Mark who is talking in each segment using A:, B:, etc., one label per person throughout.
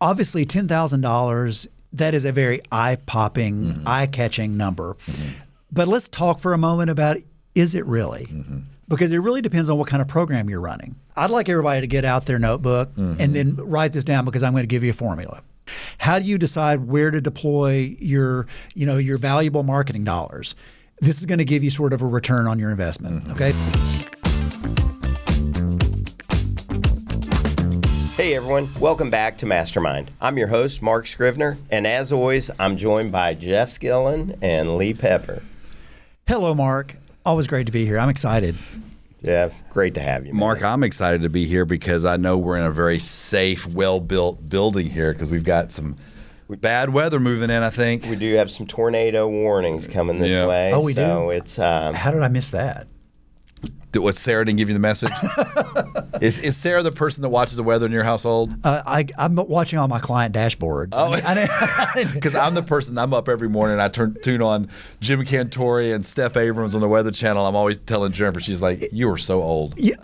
A: obviously $10,000, that is a very eye-popping, eye-catching number. But let's talk for a moment about, is it really? Because it really depends on what kind of program you're running. I'd like everybody to get out their notebook and then write this down, because I'm going to give you a formula. How do you decide where to deploy your valuable marketing dollars? This is going to give you sort of a return on your investment, okay?
B: Hey everyone, welcome back to Mastermind. I'm your host, Mark Scrivener, and as always, I'm joined by Jeff Skillen and Lee Pepper.
A: Hello, Mark. Always great to be here. I'm excited.
B: Yeah, great to have you, man.
C: Mark, I'm excited to be here because I know we're in a very safe, well-built building here because we've got some bad weather moving in, I think.
B: We do have some tornado warnings coming this way.
A: Oh, we do?
B: So it's
A: How did I miss that?
C: What, Sarah didn't give you the message? Is Sarah the person that watches the weather in your household?
A: I'm watching on my client dashboards.
C: Oh, because I'm the person. I'm up every morning. I tune on Jim Cantori and Steph Abrams on the Weather Channel. I'm always telling Jennifer, she's like, "You are so old."
A: Yeah.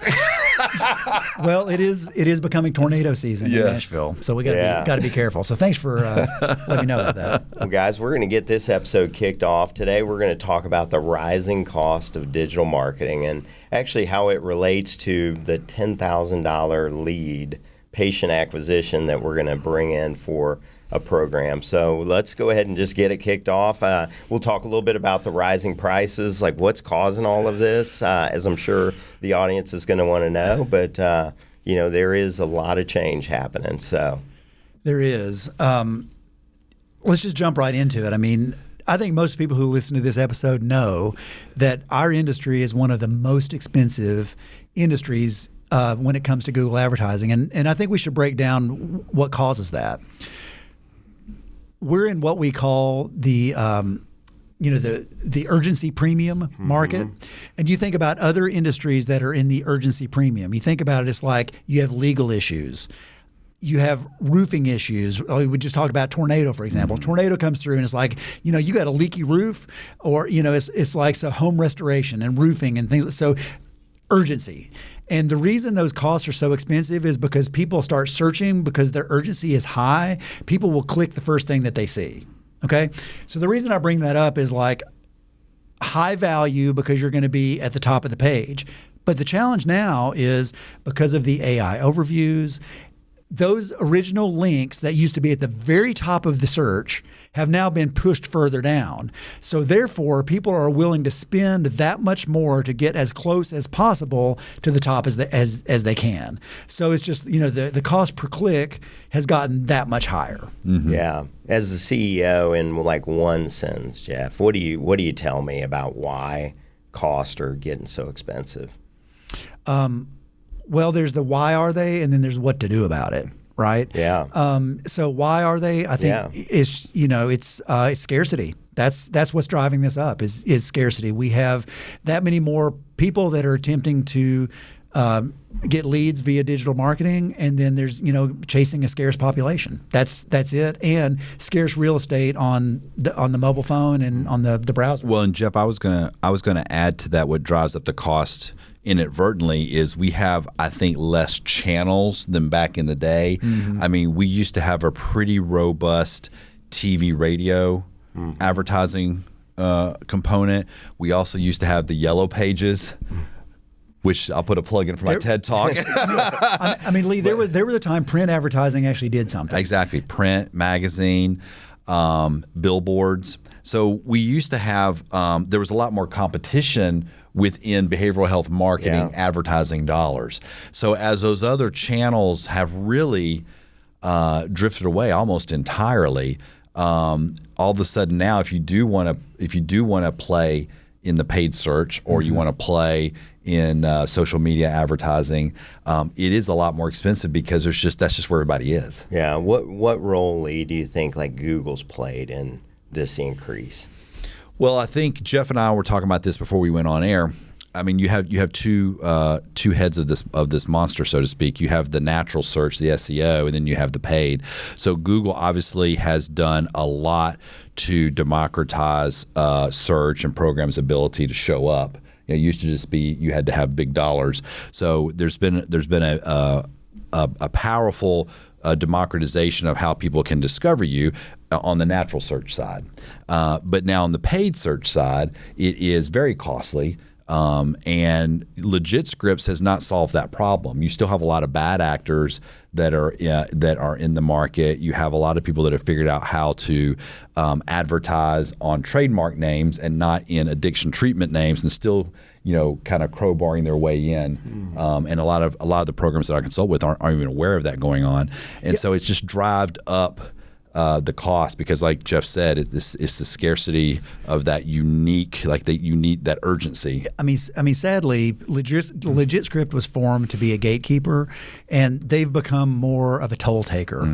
A: Well, it is becoming tornado season in Nashville, so we got to be careful. So thanks for letting me know about that.
B: Well, guys, we're going to get this episode kicked off. Today, we're going to talk about the rising cost of digital marketing and actually how it relates to the $10,000 lead patient acquisition that we're going to bring in for a program. So let's go ahead and just get it kicked off. We'll talk a little bit about the rising prices, like what's causing all of this, as I'm sure the audience is going to want to know. But, there is a lot of change happening. So
A: there is. Let's just jump right into it. I mean, I think most people who listen to this episode know that our industry is one of the most expensive industries when it comes to Google advertising. And I think we should break down what causes that. We're in what we call the urgency premium market. And you think about other industries that are in the urgency premium. You think about it as like you have legal issues. You have roofing issues. We just talked about tornado, for example. Tornado comes through and it's like, you got a leaky roof, or, it's like home restoration and roofing and things. So urgency. And the reason those costs are so expensive is because people start searching because their urgency is high. People will click the first thing that they see. Okay. So the reason I bring that up is like high value because you're going to be at the top of the page. But the challenge now is because of the AI overviews, those original links that used to be at the very top of the search have now been pushed further down. So therefore, people are willing to spend that much more to get as close as possible to the top as they can. So it's just, the cost per click has gotten that much higher.
B: Yeah. As the CEO, in like one sentence, Jeff, what do you tell me about why costs are getting so expensive?
A: Well, there's the why are they, and then there's what to do about it, right?
B: Yeah.
A: So why are they? I think it's scarcity. That's what's driving this up is scarcity. We have that many more people that are attempting to get leads via digital marketing, and then there's chasing a scarce population. That's it, and scarce real estate on the mobile phone and on the browser.
C: Well, and Jeff, I was gonna add to that. What drives up the cost inadvertently is we have, I think, less channels than back in the day. I mean, we used to have a pretty robust TV radio advertising component. We also used to have the yellow pages, which I'll put a plug in for my TED Talk.
A: I mean, Lee, there was a time print advertising actually did something.
C: Exactly. Print, magazine, billboards. So we used to have, there was a lot more competition within behavioral health marketing advertising dollars. So as those other channels have really drifted away almost entirely, all of a sudden now if you do want to play in the paid search or you want to play in social media advertising, it is a lot more expensive because that's just where everybody is.
B: Yeah. What role, Lee, do you think like Google's played in this increase?
C: Well, I think Jeff and I were talking about this before we went on air. I mean, you have two heads of this monster, so to speak. You have the natural search, the SEO, and then you have the paid. So Google obviously has done a lot to democratize search and programs' ability to show up. It used to just be you had to have big dollars. So there's been a powerful a democratization of how people can discover you on the natural search side. But now on the paid search side, it is very costly. And Legit Scripts has not solved that problem. You still have a lot of bad actors that are in the market. You have a lot of people that have figured out how to advertise on trademark names and not in addiction treatment names, and still kind of crowbarring their way in. And a lot of the programs that I consult with aren't even aware of that going on. And so it's just drived up the cost, because like Jeff said, it's the scarcity of that unique, like that you need that urgency.
A: I mean, sadly, Legit Script was formed to be a gatekeeper, and they've become more of a toll taker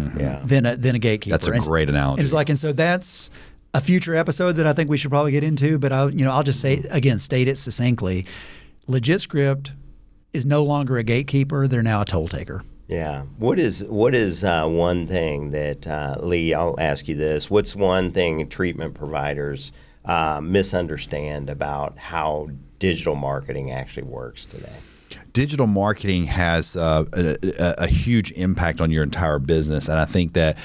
A: than a gatekeeper.
C: That's a great analogy.
A: And so that's a future episode that I think we should probably get into. But I'll just say again, state it succinctly: Legit Script is no longer a gatekeeper; they're now a toll taker.
B: Yeah. What is one thing that, Lee, I'll ask you this. What's one thing treatment providers misunderstand about how digital marketing actually works today?
C: Digital marketing has a huge impact on your entire business. And I think that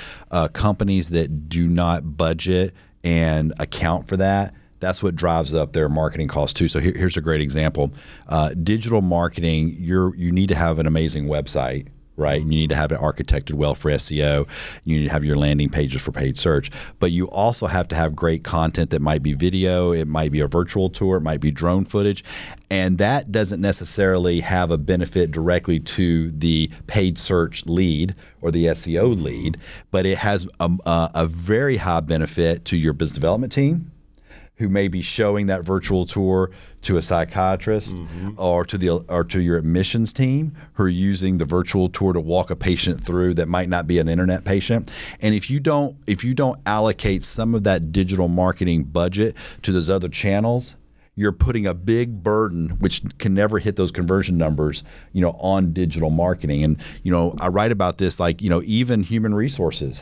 C: companies that do not budget and account for that, that's what drives up their marketing costs too. So here's a great example. Digital marketing, you need to have an amazing website. Right, you need to have it architected well for SEO. You need to have your landing pages for paid search, but you also have to have great content that might be video, it might be a virtual tour, it might be drone footage, and that doesn't necessarily have a benefit directly to the paid search lead or the SEO lead, but it has a very high benefit to your business development team, who may be showing that virtual tour to a psychiatrist or to your admissions team who are using the virtual tour to walk a patient through that might not be an internet patient. And if you don't allocate some of that digital marketing budget to those other channels, you're putting a big burden, which can never hit those conversion numbers, on digital marketing. And, I write about this, like, even human resources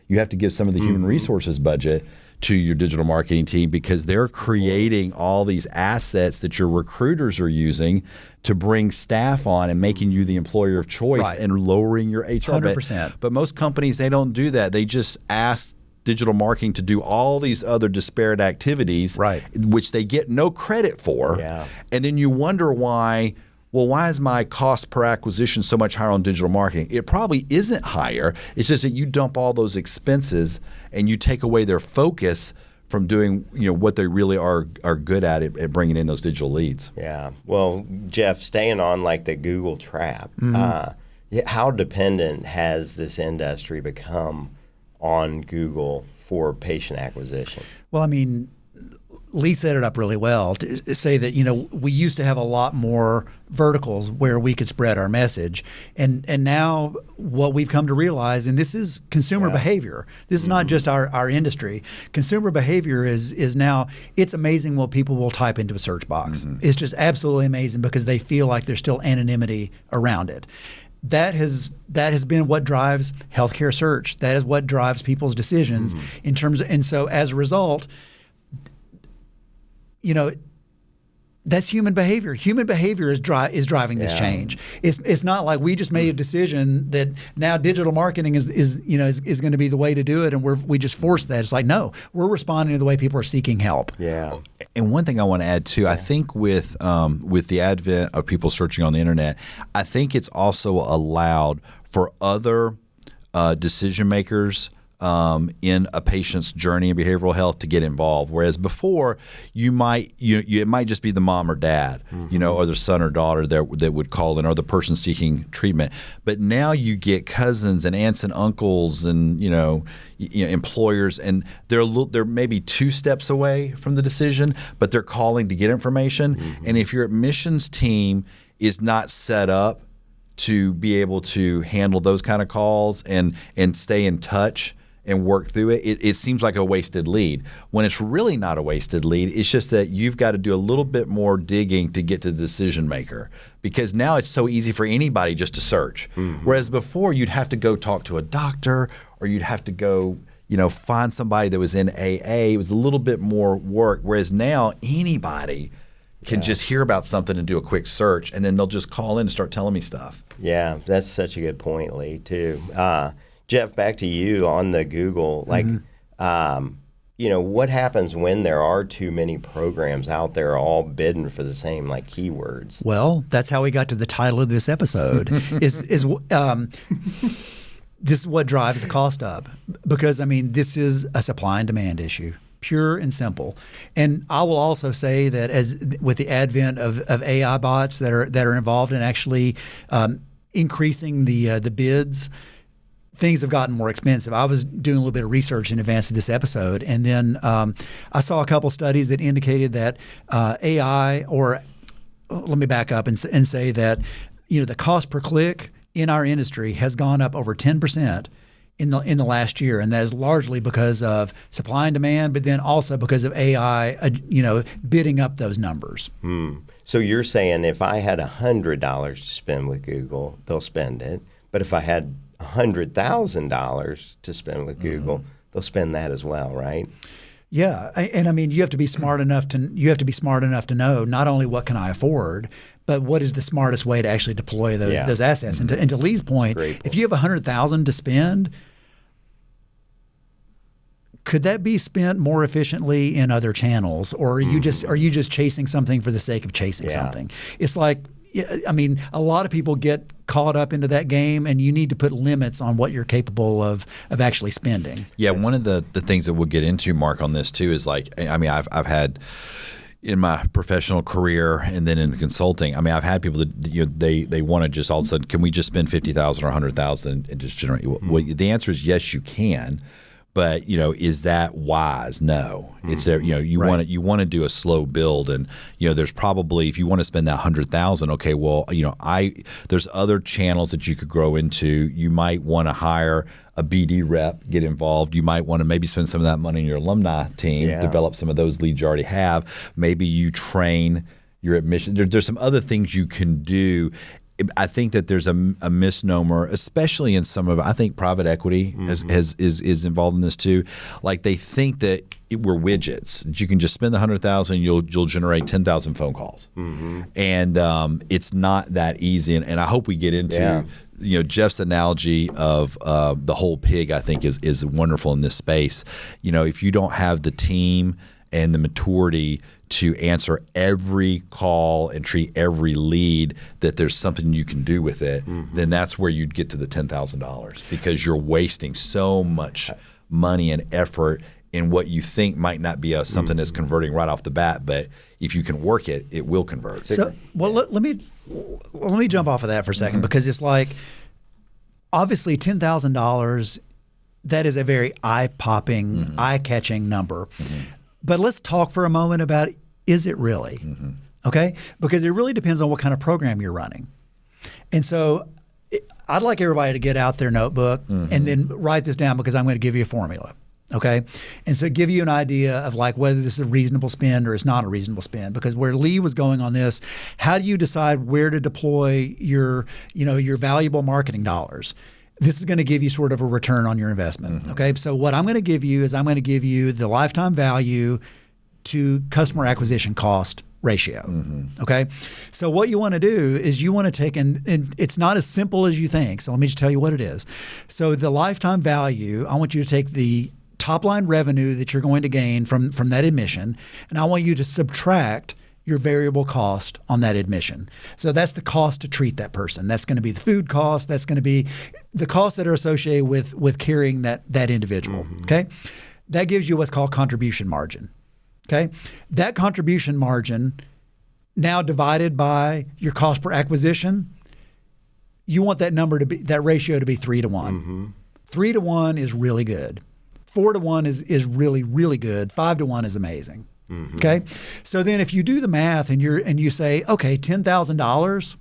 C: you have to give some of the human resources budget to your digital marketing team, because they're creating all these assets that your recruiters are using to bring staff on and making you the employer of choice and lowering your HR.
A: 100%.
C: But most companies, they don't do that. They just ask digital marketing to do all these other disparate activities, which they get no credit for. Yeah. And then you wonder why is my cost per acquisition so much higher on digital marketing? It probably isn't higher. It's just that you dump all those expenses and you take away their focus from doing what they really are good at bringing in those digital leads.
B: Yeah. Well, Jeff, staying on like the Google trap, how dependent has this industry become on Google for patient acquisition?
A: Well, I mean, Lee set it up really well to say that, we used to have a lot more verticals where we could spread our message. And now what we've come to realize, and this is consumer behavior. This is not just our industry. Consumer behavior is now, it's amazing what people will type into a search box. It's just absolutely amazing because they feel like there's still anonymity around it. That has been what drives healthcare search. That is what drives people's decisions in terms of, and so as a result, that's human behavior. Human behavior is driving this change. It's not like we just made a decision that now digital marketing is going to be the way to do it, and we just forced that. It's like, no, we're responding to the way people are seeking help.
C: Yeah. And one thing I want to add too, I think with the advent of people searching on the internet, I think it's also allowed for other decision makers in a patient's journey in behavioral health to get involved. Whereas before, it might just be the mom or dad, or the son or daughter that would call in, or the person seeking treatment. But now you get cousins and aunts and uncles and employers, and they're maybe 2 steps away from the decision, but they're calling to get information. And if your admissions team is not set up to be able to handle those kind of calls and stay in touch and work through it seems like a wasted lead. When it's really not a wasted lead, it's just that you've got to do a little bit more digging to get to the decision maker, because now it's so easy for anybody just to search. Whereas before, you'd have to go talk to a doctor, or you'd have to go find somebody that was in AA. It was a little bit more work, whereas now anybody can just hear about something and do a quick search, and then they'll just call in and start telling me stuff.
B: Yeah, that's such a good point, Lee, too. Jeff, back to you on the Google. Like, what happens when there are too many programs out there all bidding for the same keywords?
A: Well, that's how we got to the title of this episode. This is what drives the cost up, because this is a supply and demand issue, pure and simple. And I will also say that with the advent of AI bots that are involved in actually increasing the bids, things have gotten more expensive. I was doing a little bit of research in advance of this episode, and then I saw a couple studies that indicated that AI, or let me back up and say that the cost per click in our industry has gone up over 10% in the last year, and that is largely because of supply and demand, but then also because of AI, bidding up those numbers.
B: So you're saying if I had $100 to spend with Google, they'll spend it, but if I had $100,000 to spend with Google, they'll spend that as well, right?
A: Yeah, and you have to be smart enough to know not only what can I afford, but what is the smartest way to actually deploy those assets. And to Lee's point, if you have $100,000 to spend, could that be spent more efficiently in other channels, or are you just chasing something for the sake of chasing something? It's like, a lot of people get caught up into that game, and you need to put limits on what you're capable of actually spending.
C: Yeah, one of the things that we'll get into, Mark, on this too is I've had in my professional career and then in the consulting, I've had people that they want to just all of a sudden, can we just spend $50,000 or $100,000 and just generate? Well, the answer is yes, you can. But is that wise? No. It's there. You want to do a slow build, and there's probably, if you want to spend that $100,000, okay, well, there's other channels that you could grow into. You might want to hire a BD rep, get involved. You might want to maybe spend some of that money in your alumni team, develop some of those leads you already have. Maybe you train your admission. There's some other things you can do. I think that there's a misnomer, especially in some of, I think private equity is involved in this too. Like they think that we're widgets, that you can just spend the $100,000, you'll generate 10,000 phone calls, and it's not that easy. And I hope we get into Jeff's analogy of the whole pig. I think is wonderful in this space. If you don't have the team and the maturity to answer every call and treat every lead that there's something you can do with it, then that's where you'd get to the $10,000, because you're wasting so much money and effort in what you think might not be something that's converting right off the bat, but if you can work it, it will convert.
A: So, let me jump off of that for a second, because it's like, obviously $10,000, that is a very eye-popping, eye-catching number. But let's talk for a moment about, is it really? Okay? Because it really depends on what kind of program you're running. And so I'd like everybody to get out their notebook and then write this down, because I'm going to give you a formula. Okay? And so give you an idea of like whether this is a reasonable spend or it's not a reasonable spend. Because where Lee was going on this, how do you decide where to deploy your valuable marketing dollars? This is going to give you sort of a return on your investment. Okay, so what I'm going to give you is I'm going to give you the lifetime value to customer acquisition cost ratio. Okay, so what you want to do is you want to take, and it's not as simple as you think. So let me just tell you what it is. So the lifetime value, I want you to take the top line revenue that you're going to gain from that admission, and I want you to subtract your variable cost on that admission. So that's the cost to treat that person. That's going to be the food cost. That's going to be the costs that are associated with carrying that individual. Okay, that gives you what's called contribution margin. Okay, that contribution margin now divided by your cost per acquisition, you want that number to be, that ratio to be 3 to 1. 3 to 1 is really good. 4 to 1 is really, really good. 5 to 1 is amazing. Okay, so then if you do the math and you say, okay, $10,000,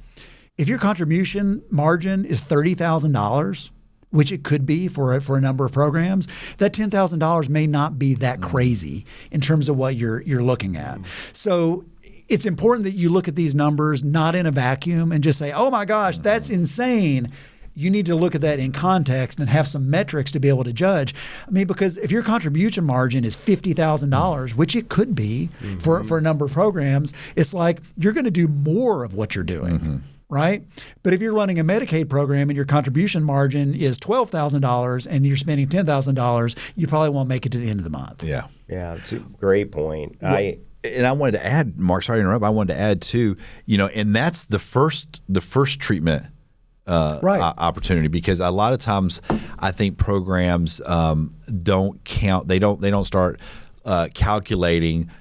A: if your contribution margin is $30,000, which it could be for a number of programs, that $10,000 may not be that crazy in terms of what you're looking at. So it's important that you look at these numbers not in a vacuum and just say, oh my gosh, that's insane. you need to look at that in context and have some metrics to be able to judge. I mean, because if your contribution margin is $50,000, which it could be for a number of programs, it's like you're going to do more of what you're doing. Right? But if you're running a Medicaid program and your contribution margin is $12,000 and you're spending $10,000, you probably won't make it to the end of the month.
B: Yeah, it's a great point.
C: And I wanted to add, Mark, sorry to interrupt, I wanted to add too, and that's the first treatment opportunity, because a lot of times I think programs don't count, they don't start calculating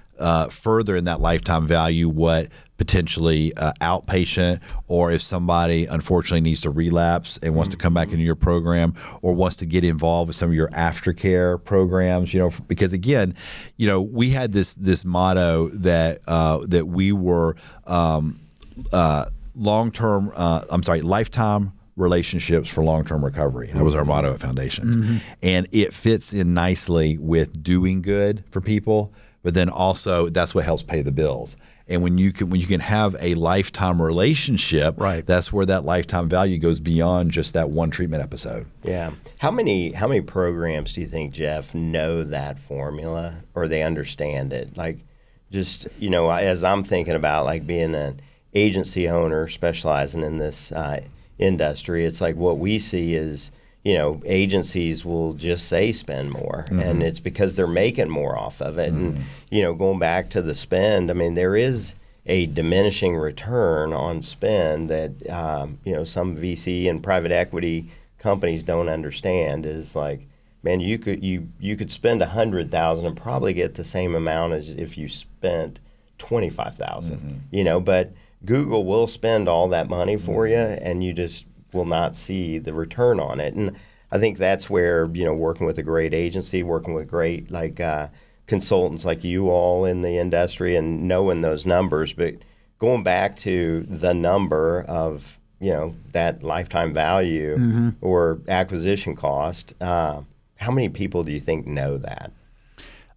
C: further in that lifetime value what potentially outpatient, or if somebody unfortunately needs to relapse and wants to come back into your program, or wants to get involved with some of your aftercare programs, because again, we had this motto that we were lifetime relationships for long-term recovery. That was our motto at Foundations. And it fits in nicely with doing good for people, but then also that's what helps pay the bills. And when you can have a lifetime relationship, that's where that lifetime value goes beyond just that one treatment episode.
B: Yeah. How many programs do you think, Jeff, know that formula, or they understand it? Like, just, as I'm thinking about like being an agency owner specializing in this industry, it's like what we see is, agencies will just say spend more, and it's because they're making more off of it. And, going back to the spend, I mean, there is a diminishing return on spend that, some VC and private equity companies don't understand. Is like, man, you could spend $100,000 and probably get the same amount as if you spent $25,000, but Google will spend all that money for you, and you just will not see the return on it. And I think that's where, working with a great agency, working with great consultants like you all in the industry, and knowing those numbers, but going back to the number of, that lifetime value or acquisition cost, how many people do you think know that?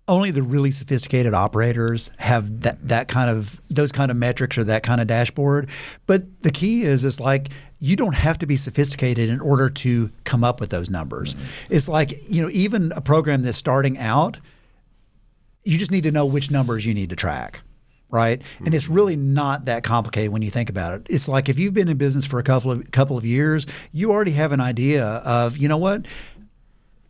A: Only the really sophisticated operators have those kind of metrics or that kind of dashboard. But the key is like, you don't have to be sophisticated in order to come up with those numbers. It's like, even a program that's starting out, you just need to know which numbers you need to track, right? And it's really not that complicated when you think about it. It's like, if you've been in business for a couple of years, you already have an idea of,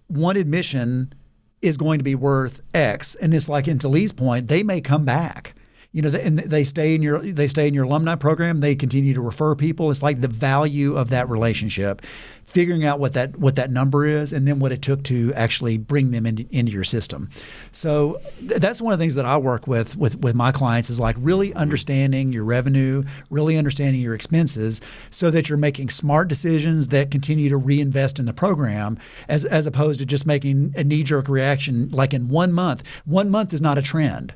A: one admission is going to be worth X. And it's like, to Lee's point, they may come back. And they stay in your alumni program. They continue to refer people. It's like the value of that relationship, figuring out what that number is, and then what it took to actually bring them into your system. So that's one of the things that I work with my clients, is like really understanding your revenue, really understanding your expenses, so that you're making smart decisions that continue to reinvest in the program, as opposed to just making a knee-jerk reaction like in 1 month. 1 month is not a trend.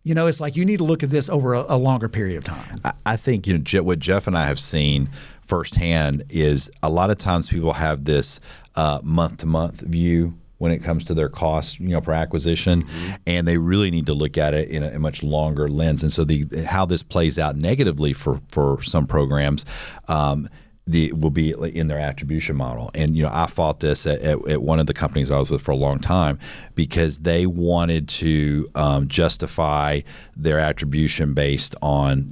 A: It's like you need to look at this over a longer period of time.
C: I think what Jeff and I have seen firsthand is a lot of times people have this month-to-month view when it comes to their cost, per acquisition, and they really need to look at it in a much longer lens. And so how this plays out negatively for some programs will be in their attribution model. And I fought this at one of the companies I was with for a long time, because they wanted to justify their attribution based on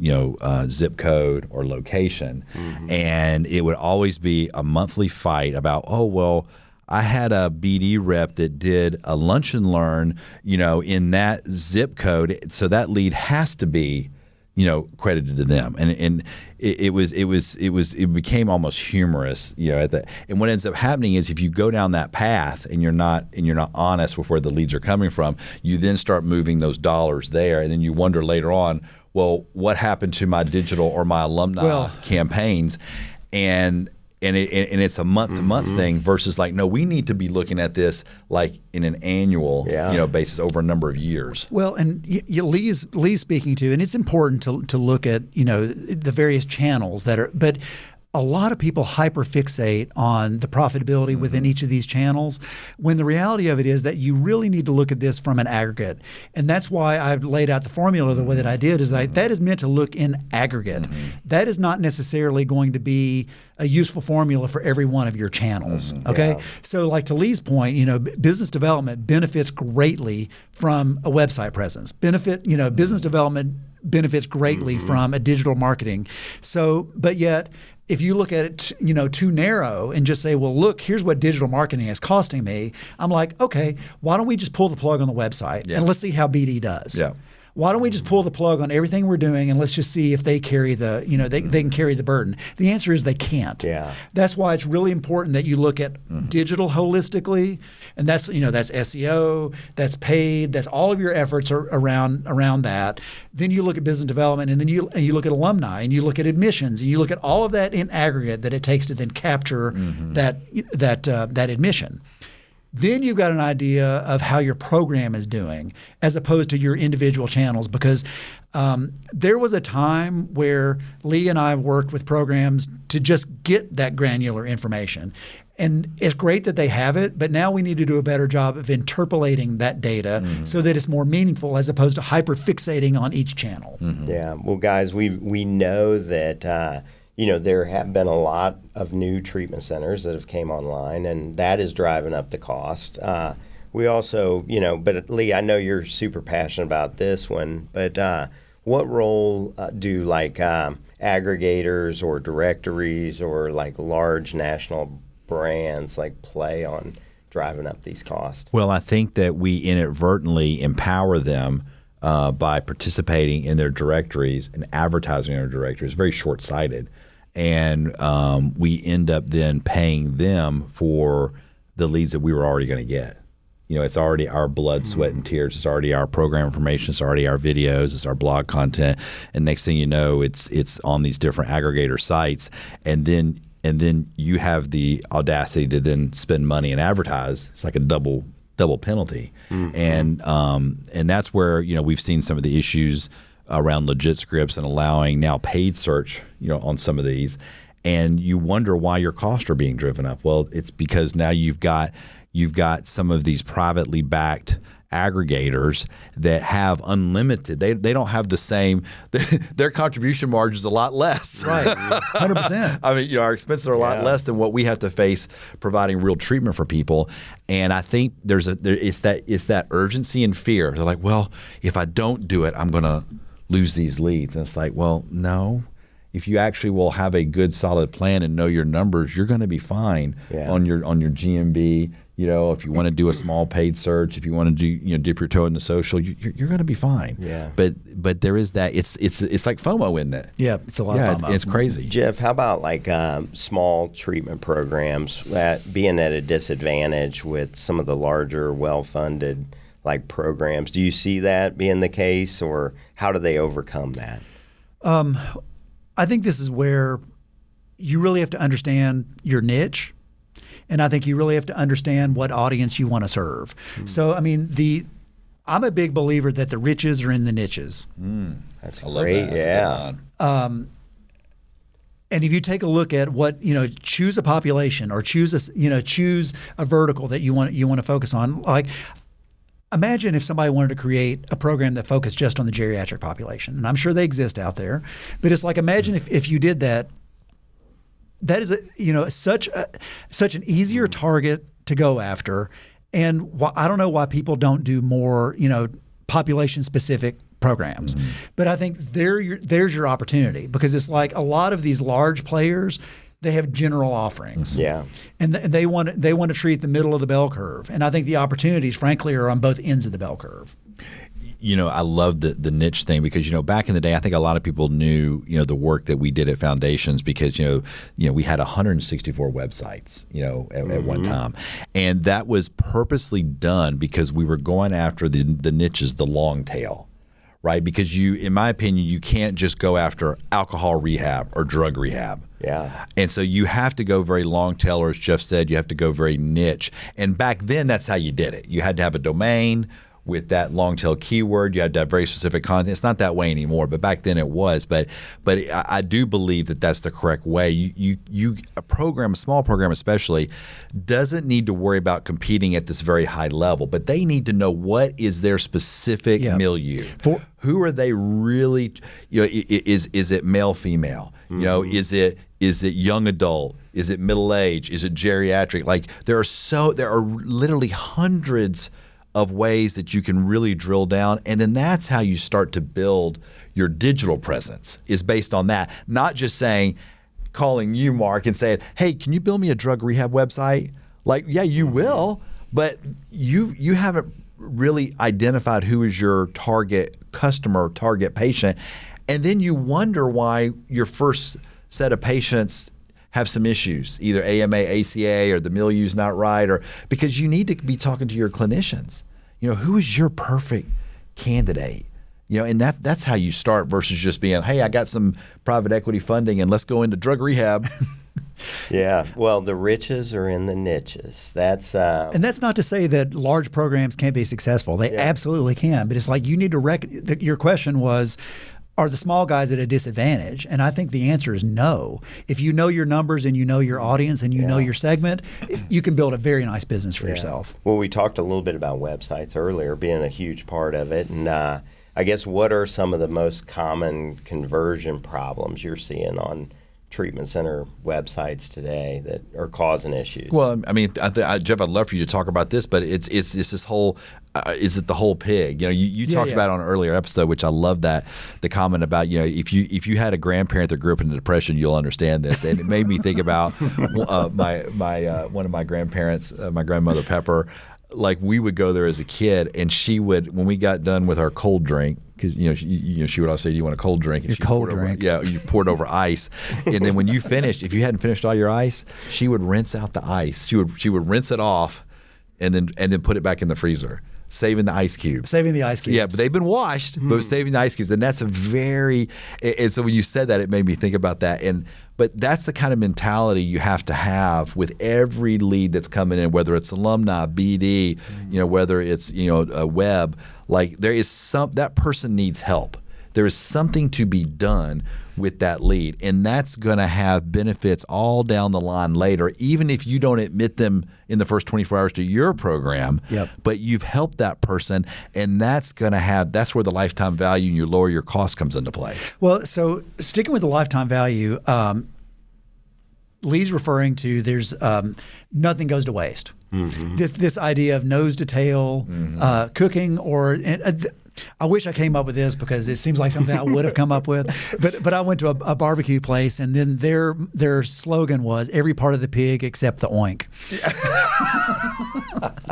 C: zip code or location, and it would always be a monthly fight about, oh well, I had a BD rep that did a lunch and learn in that zip code, so that lead has to be credited to them, and it became almost humorous, and what ends up happening is, if you go down that path and you're not honest with where the leads are coming from, you then start moving those dollars there, and then you wonder later on, well, what happened to my digital or my alumni campaigns, and it's a month-to-month thing versus like, no, we need to be looking at this like in an annual basis over a number of years.
A: Well, and Lee's speaking to, and it's important to look at the various channels that are, but a lot of people hyperfixate on the profitability within each of these channels, when the reality of it is that you really need to look at this from an aggregate. And that's why I've laid out the formula the way that I did, is that is meant to look in aggregate. That is not necessarily going to be a useful formula for every one of your channels. Okay. Yeah. So like to Lee's point, business development benefits greatly from a website presence. Business development benefits greatly from a digital marketing. So, but yet, if you look at it, too narrow and just say, well, look, here's what digital marketing is costing me. I'm like, okay, why don't we just pull the plug on the website and let's see how BD does. Yeah. Why don't we just pull the plug on everything we're doing and let's just see if they carry the, they can carry the burden? The answer is they can't. Yeah. That's why it's really important that you look at digital holistically, and that's that's SEO, that's paid, that's all of your efforts are around that. Then you look at business development, and then you look at alumni, and you look at admissions, and you look at all of that in aggregate that it takes to then capture that admission. Then you've got an idea of how your program is doing as opposed to your individual channels, because there was a time where Lee and I worked with programs to just get that granular information. And it's great that they have it, but now we need to do a better job of interpolating that data so that it's more meaningful as opposed to hyper-fixating on each channel.
B: Yeah. Well, guys, we know that there have been a lot of new treatment centers that have came online, and that is driving up the cost. We also, but Lee, I know you're super passionate about this one, but what role do aggregators or directories or large national brands play on driving up these costs?
C: Well, I think that we inadvertently empower them by participating in their directories and advertising in their directories. Very short-sighted. And we end up then paying them for the leads that we were already going to get. It's already our blood, sweat, and tears. It's already our program information. It's already our videos. It's our blog content. And next thing you know, it's on these different aggregator sites. And then you have the audacity to then spend money and advertise. It's like a double penalty. And that's where we've seen some of the issues around legit scripts and allowing now paid search on some of these, and you wonder why your costs are being driven up. Well, it's because now you've got some of these privately backed aggregators that have unlimited. They don't have the same. Their contribution margin is a lot less.
A: Right, 100%.
C: I mean, our expenses are a lot less than what we have to face providing real treatment for people. And I think it's that urgency and fear. They're like, well, if I don't do it, I'm going to lose these leads. And it's like, well, no. If you actually will have a good, solid plan and know your numbers, you're going to be fine on your GMB. If you want to do a small paid search, if you want to do dip your toe in the social, you're going to be fine. Yeah. But there is that. It's like FOMO, isn't it?
A: Yeah, it's a lot of FOMO.
C: It's crazy.
B: Jeff, how about small treatment programs being at a disadvantage with some of the larger, well-funded programs? Do you see that being the case, or how do they overcome that?
A: I think this is where you really have to understand your niche, and I think you really have to understand what audience you want to serve. So, I mean, I'm a big believer that the riches are in the niches.
B: That's great.
C: That.
A: And if you take a look at what choose a population or choose a vertical that you want to focus on, imagine if somebody wanted to create a program that focused just on the geriatric population, and I'm sure they exist out there. But it's imagine if you did that. That is such an easier target to go after, and I don't know why people don't do more population specific programs. But I think there's your opportunity, because it's a lot of these large players, they have general offerings. Yeah. And they want to treat the middle of the bell curve. And I think the opportunities, frankly, are on both ends of the bell curve.
C: I love the niche thing, because back in the day, I think a lot of people knew the work that we did at Foundations, because we had 164 websites at one time, and that was purposely done because we were going after the niches, the long tail, right? Because in my opinion, you can't just go after alcohol rehab or drug rehab. Yeah. And so you have to go very long tail, or as Jeff said, you have to go very niche. And back then, that's how you did it. You had to have a domain with that long tail keyword. You had to have very specific content. It's not that way anymore, but back then it was. But I do believe that that's the correct way. A small program especially, doesn't need to worry about competing at this very high level, but they need to know what is their specific milieu. Who are they really? Is it male, female? Is it young adult? Is it middle age? Is it geriatric? Like there are literally hundreds of ways that you can really drill down, and then that's how you start to build your digital presence, is based on that. Not just calling you, Mark, and saying, hey, can you build me a drug rehab website? Like, yeah, you will, but you haven't really identified who is your target customer, target patient, and then you wonder why your first set of patients have some issues, either AMA, ACA, or the milieu's not right, or because you need to be talking to your clinicians. Who is your perfect candidate? And that's how you start versus just being, hey, I got some private equity funding and let's go into drug rehab.
B: Yeah. Well, the riches are in the niches. That's
A: and that's not to say that large programs can't be successful. They absolutely can. But it's like you need to your question was, are the small guys at a disadvantage? And I think the answer is no. If you know your numbers and you know your audience and you know your segment, you can build a very nice business for yourself.
B: Well, we talked a little bit about websites earlier being a huge part of it. And I guess what are some of the most common conversion problems you're seeing on treatment center websites today that are causing issues?
C: Well, I mean, Jeff, I'd love for you to talk about this, but it's this whole is it the whole pig? You talked about it on an earlier episode, which I love the comment about if you had a grandparent that grew up in the Depression, you'll understand this, and it made me think about my one of my grandparents, my grandmother Pepper. Like we would go there as a kid, and she would, when we got done with our cold drink, because she would always say, "Do you want a cold drink?" And you poured over ice, and then when you finished, if you hadn't finished all your ice, she would rinse out the ice. She would rinse it off, and then put it back in the freezer, saving the ice cubes. Yeah, but they've been washed, but saving the ice cubes, and that's and so when you said that, it made me think about that. But that's the kind of mentality you have to have with every lead that's coming in, whether it's alumni, BD, whether it's a web. Like that person needs help. There is something to be done with that lead, and that's going to have benefits all down the line later, even if you don't admit them in the first 24 hours to your program.
A: Yep.
C: But you've helped that person, and that's where the lifetime value and you lower your cost comes into play.
A: Well, so sticking with the lifetime value, Lee's referring to there's nothing goes to waste. Mm-hmm. This idea of nose to tail cooking, or I wish I came up with this because it seems like something I would have come up with. But I went to a barbecue place, and then their slogan was every part of the pig except the oink.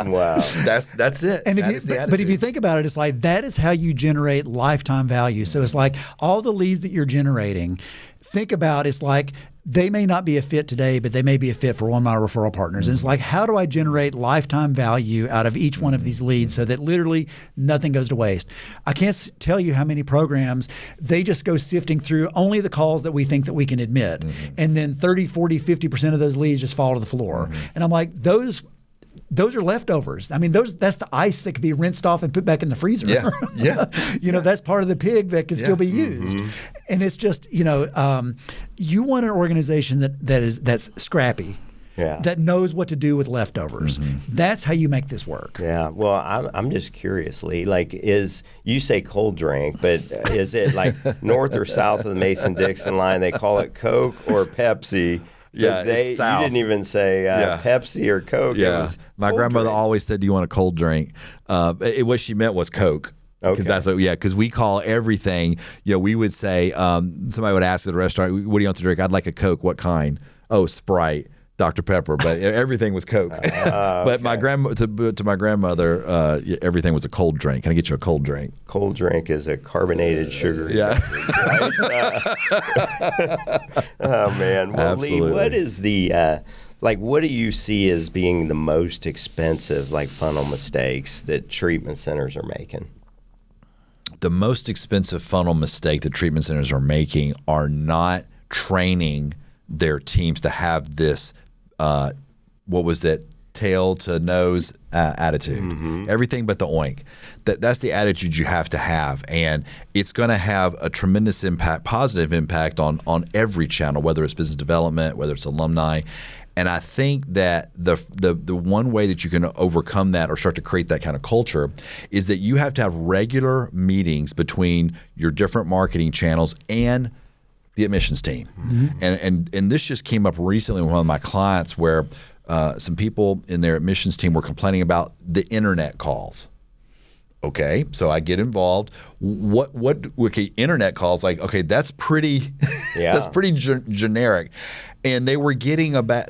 B: Wow,
C: that's it.
A: And if you think about it, it's like that is how you generate lifetime value. So it's like all the leads that you're generating. Think about it's like they may not be a fit today, but they may be a fit for one of my referral partners. And it's like, how do I generate lifetime value out of each one of these leads so that literally nothing goes to waste? I can't tell you how many programs they just go sifting through only the calls that we think that we can admit. Mm-hmm. And then 30, 40, 50% of those leads just fall to the floor. Mm-hmm. And I'm like, those are leftovers. I mean, that's the ice that could be rinsed off and put back in the freezer.
C: Yeah.
A: That's part of the pig that can still be used. Mm-hmm. And it's just, you want an organization that's scrappy. Yeah. That knows what to do with leftovers. Mm-hmm. That's how you make this work.
B: Yeah. Well, I'm just curious, Lee. Like, you say cold drink, but is it like north or south of the Mason-Dixon line? They call it Coke or Pepsi.
C: Yeah,
B: you didn't even say Pepsi or Coke.
C: Yeah.
B: It was
C: my grandmother always said, "Do you want a cold drink?" What she meant was Coke.
B: Okay.
C: Because we call everything. We would say somebody would ask at a restaurant, "What do you want to drink?" "I'd like a Coke." "What kind?" "Oh, Sprite." Dr. Pepper, but everything was Coke. But okay. to my grandmother, everything was a cold drink. "Can I get you a cold drink?"
B: Cold drink is a carbonated sugar.
C: Yeah.
B: Right? Oh man. Well,
C: Absolutely.
B: Lee, what is the what do you see as being the most expensive funnel mistakes that treatment centers are making?
C: The most expensive funnel mistake that treatment centers are making are not training their teams to have this. What was that tail to nose attitude. Everything but the oink. That's the attitude you have to have, and it's going to have a tremendous impact, positive impact on every channel, whether it's business development, whether it's alumni. And I think that the one way that you can overcome that or start to create that kind of culture is that you have to have regular meetings between your different marketing channels and the admissions team. And this just came up recently with one of my clients where some people in their admissions team were complaining about the internet calls. Okay, so I get involved. Okay, internet calls, like, okay, that's pretty that's pretty generic. And they were feeling like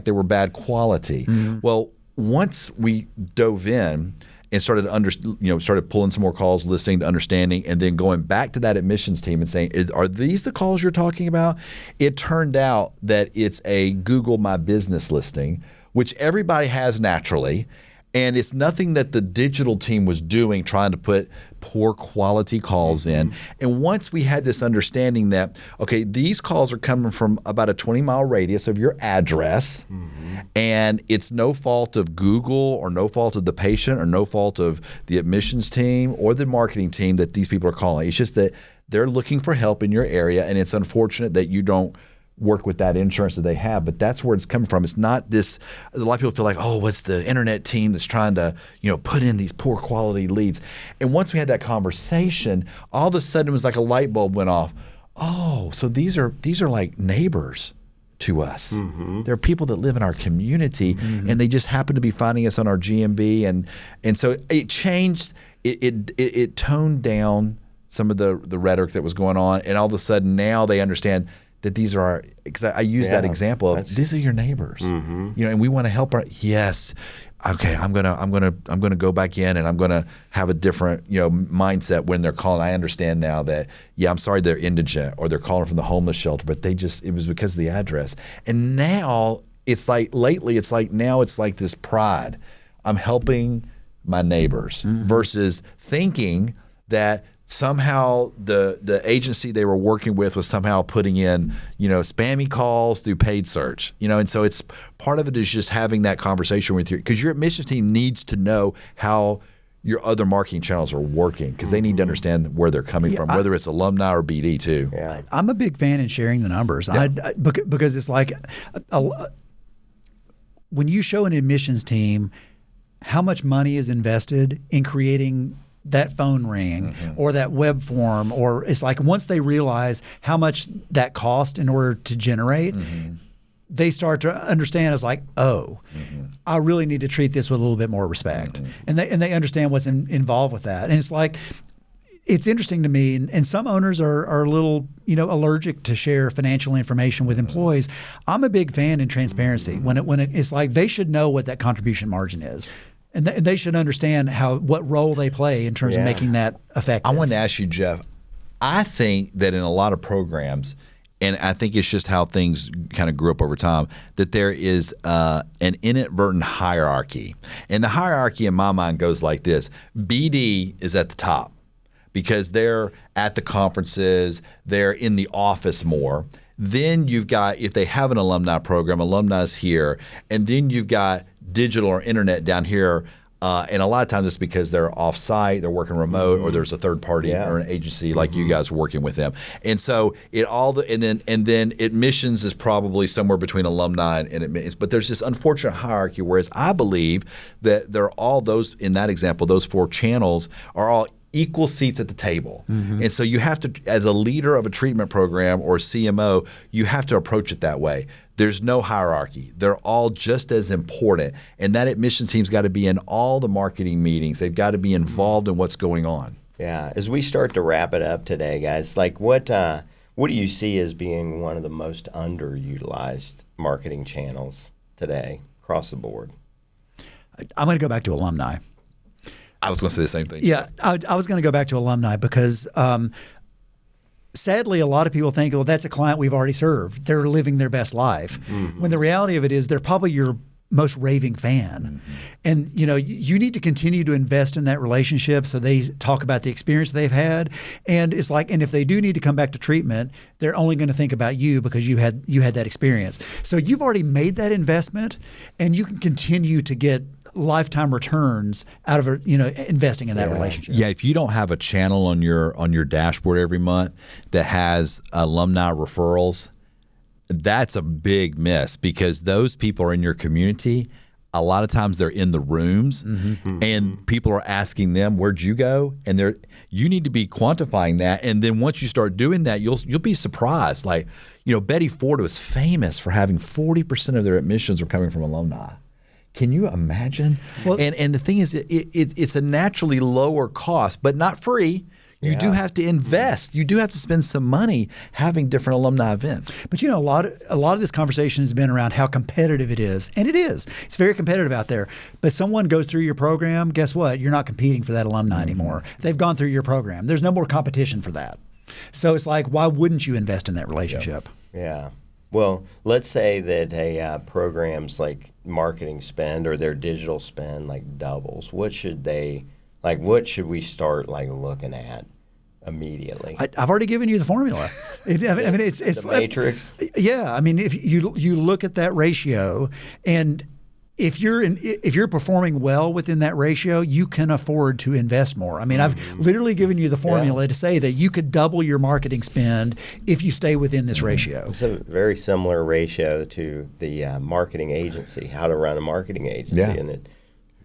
C: they were bad quality. Well, once we dove in and started pulling some more calls, listening to understanding, and then going back to that admissions team and saying, are these the calls you're talking about? It turned out that it's a Google My Business listing, which everybody has naturally. And it's nothing that the digital team was doing, trying to put poor quality calls in. And once we had this understanding that, okay, these calls are coming from about a 20-mile radius of your address, and it's no fault of Google or no fault of the patient or no fault of the admissions team or the marketing team that these people are calling. It's just that they're looking for help in your area, and it's unfortunate that you don't work with that insurance that they have, but that's where it's coming from. It's not this. A lot of people feel like, oh, what's the internet team that's trying to, put in these poor quality leads? And once we had that conversation, all of a sudden it was like a light bulb went off. Oh, so these are like neighbors to us. They're people that live in our community, and they just happen to be finding us on our GMB, and so it changed. It toned down some of the rhetoric that was going on, and all of a sudden now they understand that these are our, because I use that example of these are your neighbors, and we want to help our. Yes, okay, I'm gonna go back in, and I'm gonna have a different mindset when they're calling. I understand now that I'm sorry they're indigent or they're calling from the homeless shelter, but it was because of the address. And now it's like now it's like this pride. I'm helping my neighbors versus thinking that somehow the agency they were working with was somehow putting in, spammy calls through paid search, and so it's part of it is just having that conversation with because your admissions team needs to know how your other marketing channels are working because they need to understand where they're coming from, whether it's alumni or BD too.
A: Yeah. I'm a big fan in sharing the numbers because it's like when you show an admissions team how much money is invested in creating that phone ring or that web form, or it's like once they realize how much that cost in order to generate, they start to understand it's like, I really need to treat this with a little bit more respect. And they understand what's involved with that. And it's like, it's interesting to me, and some owners are a little, allergic to share financial information with employees. I'm a big fan in transparency when it's like they should know what that contribution margin is. And they should understand what role they play in terms of making that effective.
C: I want to ask you, Jeff, I think that in a lot of programs, and I think it's just how things kind of grew up over time, that there is an inadvertent hierarchy. And the hierarchy in my mind goes like this. BD is at the top because they're at the conferences, they're in the office more. Then you've got, if they have an alumni program, alumni's here, and then you've got digital or internet down here, and a lot of times it's because they're off-site, they're working remote, or there's a third party or an agency like you guys working with them. And so and then admissions is probably somewhere between alumni and admissions. But there's this unfortunate hierarchy. Whereas I believe that they're all those in that example, those four channels are all equal seats at the table. And so you have to, as a leader of a treatment program or CMO, you have to approach it that way. There's no hierarchy. They're all just as important. And that admissions team's got to be in all the marketing meetings. They've got to be involved in what's going on.
B: Yeah. As we start to wrap it up today, guys, like what do you see as being one of the most underutilized marketing channels today across the board?
A: I'm going to go back to alumni.
C: I was going to say the same thing.
A: Yeah, I was going to go back to alumni because sadly, a lot of people think, well, that's a client we've already served. They're living their best life. When the reality of it is they're probably your most raving fan. And, you need to continue to invest in that relationship so they talk about the experience they've had. And it's like, and if they do need to come back to treatment, they're only going to think about you because you had that experience. So you've already made that investment, and you can continue to get lifetime returns out of investing in that relationship.
C: Yeah, if you don't have a channel on your dashboard every month that has alumni referrals, that's a big miss, because those people are in your community. A lot of times they're in the rooms, and people are asking them, "Where'd you go?" And you need to be quantifying that. And then once you start doing that, you'll be surprised. Like, Betty Ford was famous for having 40% of their admissions were coming from alumni. Can you imagine? Well, and the thing is, it's a naturally lower cost, but not free. You do have to invest. You do have to spend some money having different alumni events.
A: But a lot of this conversation has been around how competitive it is, and it is. It's very competitive out there. But someone goes through your program, guess what? You're not competing for that alumni anymore. They've gone through your program. There's no more competition for that. So it's like, why wouldn't you invest in that relationship?
B: Yeah. Well, let's say that a program's like marketing spend or their digital spend like doubles. What should we start looking at immediately?
A: I've already given you the formula. It's
B: the matrix.
A: Yeah, if you look at that ratio, and if you're performing well within that ratio, you can afford to invest more. I've literally given you the formula to say that you could double your marketing spend if you stay within this ratio.
B: It's a very similar ratio to the marketing agency, how to run a marketing agency, and it.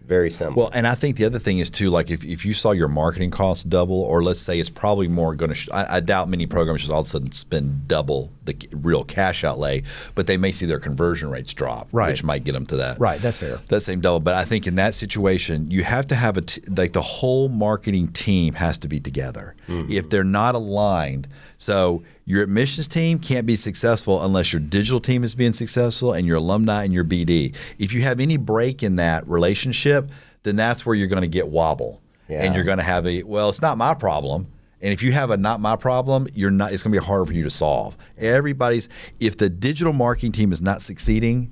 B: Very simple.
C: Well, and I think the other thing is too, like if you saw your marketing costs double, or let's say it's probably more going to. I doubt many programs just all of a sudden spend double the real cash outlay, but they may see their conversion rates drop, which might get them to that.
A: Right, that's fair.
C: That same double. But I think in that situation, you have to have the whole marketing team has to be together. If they're not aligned, so your admissions team can't be successful unless your digital team is being successful and your alumni and your BD. If you have any break in that relationship, then that's where you're going to get wobble. And you're going to have it's not my problem. And if you have a not my problem, it's going to be harder for you to solve. If the digital marketing team is not succeeding,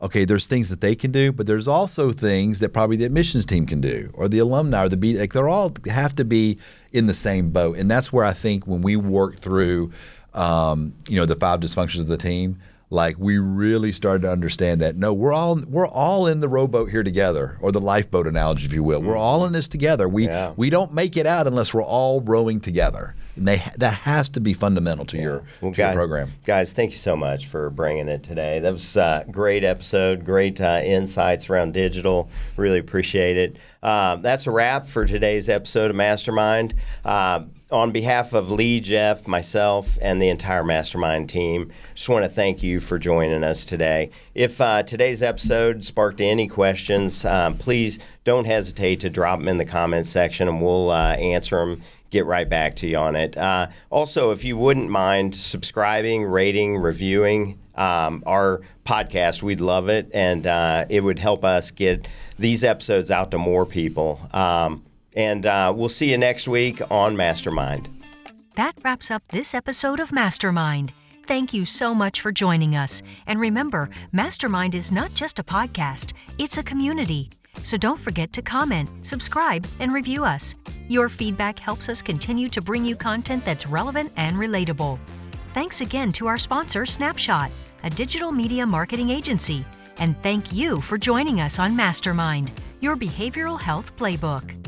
C: okay, there's things that they can do, but there's also things that probably the admissions team can do, or the alumni, or the BD. They all have to be in the same boat. And that's where I think when we work through, the 5 dysfunctions of the team, we really started to understand that we're all in the rowboat here together, or the lifeboat analogy, if you will. We're all in this together. We don't make it out unless we're all rowing together. And that has to be fundamental to your program.
B: Guys, thank you so much for bringing it today. That was a great episode, great insights around digital. Really appreciate it. That's a wrap for today's episode of Mastermind. On behalf of Lee, Jeff, myself, and the entire Mastermind team, just want to thank you for joining us today. If today's episode sparked any questions, please don't hesitate to drop them in the comments section, and we'll answer them, get right back to you on it. Also, if you wouldn't mind subscribing, rating, reviewing our podcast, we'd love it, and it would help us get these episodes out to more people. And we'll see you next week on Mastermind.
D: That wraps up this episode of Mastermind. Thank you so much for joining us. And remember, Mastermind is not just a podcast, it's a community. So don't forget to comment, subscribe, and review us. Your feedback helps us continue to bring you content that's relevant and relatable. Thanks again to our sponsor, Snapshot, a digital media marketing agency. And thank you for joining us on Mastermind, your behavioral health playbook.